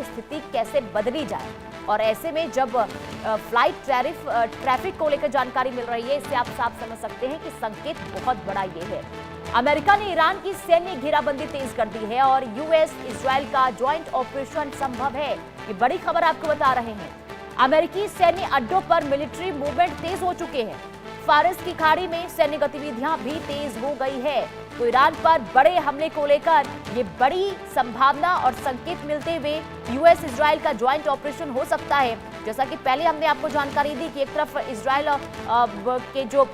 की स्थिति कैसे बदली जाए। और ऐसे में जब फ्लाइट ट्रैफिक को लेकर जानकारी मिल रही है, इससे आप साफ समझ सकते हैं कि संकेत बहुत बड़ा ये है। अमेरिका ने ईरान की सैन्य घेराबंदी तेज कर दी है और यूएस इजराइल का ज्वाइंट ऑपरेशन संभव है। ये बड़ी खबर आपको बता रहे हैं। अमेरिकी सैन्य अड्डों पर मिलिट्री मूवमेंट तेज हो चुके हैं। फारस की खाड़ी में सैन्य गतिविधियां भी तेज हो गई है। तो ईरान पर बड़े हमले को लेकर ये बड़ी संभावना और संकेत मिलते हुए यूएस इजराइल का ज्वाइंट ऑपरेशन हो सकता है। जैसा कि पहले हमने आपको जानकारी दी कि एक तरफ इजराइल के जो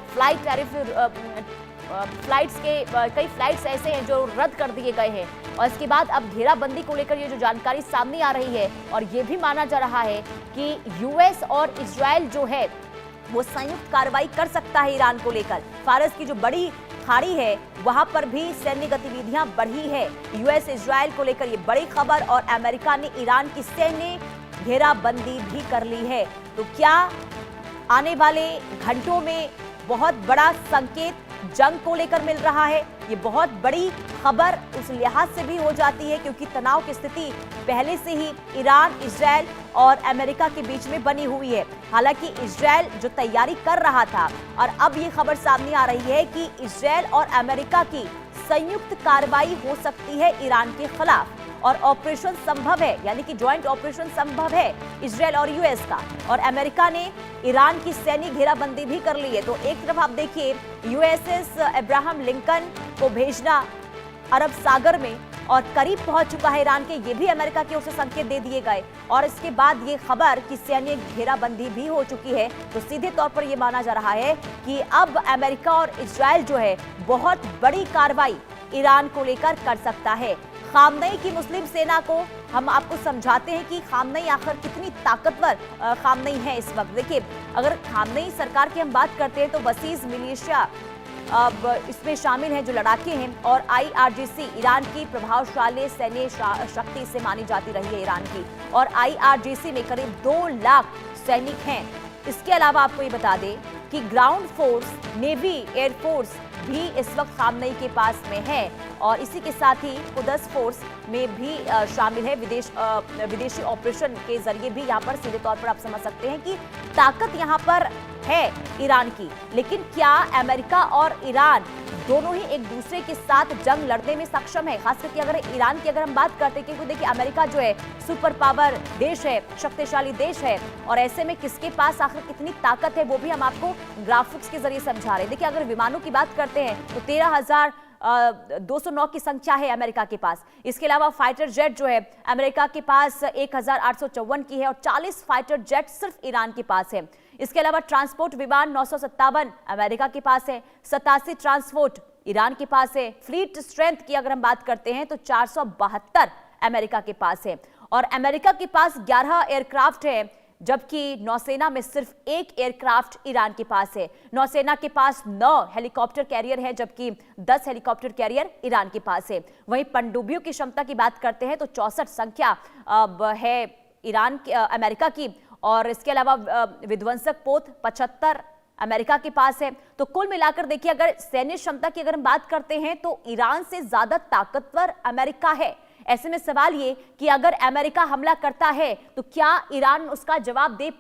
फ्लाइट्स के कई फ्लाइट्स ऐसे हैं जो रद्द कर दिए गए हैं, और इसके बाद अब घेराबंदी को लेकर ये जो जानकारी सामने आ रही है, और ये भी माना जा रहा है कि यूएस और इजराइल जो है वो संयुक्त कार्रवाई कर सकता है ईरान को लेकर। फारस की जो बड़ी खाड़ी है वहां पर भी सैन्य गतिविधियां बढ़ी है यूएस इजराइल को लेकर, ये बड़ी खबर। और अमेरिका ने ईरान की सैन्य घेराबंदी भी कर ली है। तो क्या आने वाले घंटों में बहुत बड़ा संकेत जंग को लेकर मिल रहा है? ये बहुत बड़ी खबर उस लिहाज से भी हो जाती है क्योंकि तनाव की स्थिति पहले से ही ईरान, इजराइल और अमेरिका के बीच में बनी हुई है। हालांकि इजराइल जो तैयारी कर रहा था, और अब ये खबर सामने आ रही है कि इजराइल और अमेरिका की संयुक्त कार्रवाई हो सकती है ईरान के खिलाफ, और ऑपरेशन संभव है, यानी कि ज्वाइंट ऑपरेशन संभव है इजराइल और यूएस का। और अमेरिका ने ईरान की सैन्य घेराबंदी भी कर ली है। तो एक तरफ आप देखिए यूएसएस अब्राहम लिंकन को भेजना अरब सागर में और करीब पहुंच चुका है ईरान के, ये भी अमेरिका की ओर से संकेत दे दिए गए। और इसके बाद ये खबर कि सैन्य घेराबंदी भी हो चुकी है, तो सीधे तौर पर ये माना जा रहा है कि अब अमेरिका और इजराइल जो है बहुत बड़ी कार्रवाई ईरान को लेकर कर सकता है। खामनई की मुस्लिम सेना को हम आपको समझाते हैं कि खामनई आखिर कितनी ताकतवर खामनई है इस वक्त। देखिए, अगर खामनई सरकार की हम बात करते हैं तो बसीज मिलिशिया अब इसमें शामिल हैं जो लड़ाके हैं, और आईआरजीसी ईरान की प्रभावशाली सैन्य शक्ति से मानी जाती रही है ईरान की, और आईआरजीसी में करीब 2 लाख सैनिक हैं। इसके अलावा आपको ये बता दें कि ग्राउंड फोर्स, नेवी, एयरफोर्स भी इस वक्त खामनई के पास में है, और इसी के साथ ही कुदस फोर्स में भी शामिल है। विदेशी ऑपरेशन के जरिए भी यहाँ पर सीधे तौर पर आप समझ सकते हैं कि ताकत यहाँ पर है ईरान की। लेकिन क्या अमेरिका और ईरान दोनों ही एक दूसरे के साथ जंग लड़ने में सक्षम है? खास करके अगर ईरान की हम बात करते हैं, क्योंकि देखिए अमेरिका जो है सुपर पावर देश है, शक्तिशाली देश है, और ऐसे में किसके पास आखिर कितनी ताकत है वो भी हम आपको ग्राफिक्स के जरिए समझा रहे हैं। देखिए, अगर विमानों की बात करते हैं तो 13,209 की संख्या है अमेरिका के पास। इसके अलावा फाइटर जेट जो है अमेरिका के पास 1,854 की है, और 40 फाइटर जेट सिर्फ ईरान के पास है। इसके अलावा ट्रांसपोर्ट विमान 957 अमेरिका के पास है, 87 ट्रांसपोर्ट ईरान के पास है। फ्लीट स्ट्रेंथ की अगर हम बात करते हैं तो 472 अमेरिका के पास है, और अमेरिका के पास 11 एयरक्राफ्ट है, जबकि नौसेना में सिर्फ 1 एयरक्राफ्ट ईरान के पास है। नौसेना के पास 9 हेलीकॉप्टर कैरियर है, जबकि 10 हेलीकॉप्टर कैरियर ईरान के पास है। वहीं पनडुब्बियों की क्षमता की बात करते हैं तो 64 संख्या है अमेरिका की, और इसके अलावा विध्वंसक पोत 75 अमेरिका के पास है। तो कुल मिलाकर देखिए, अगर सैन्य क्षमता की अगर हम बात करते हैं तो ईरान से ज्यादा ताकतवर अमेरिका है। ऐसे में सवाल ये कि अगर अमेरिका हमला करता है तो क्या ईरान उसका जवाब दे पाए?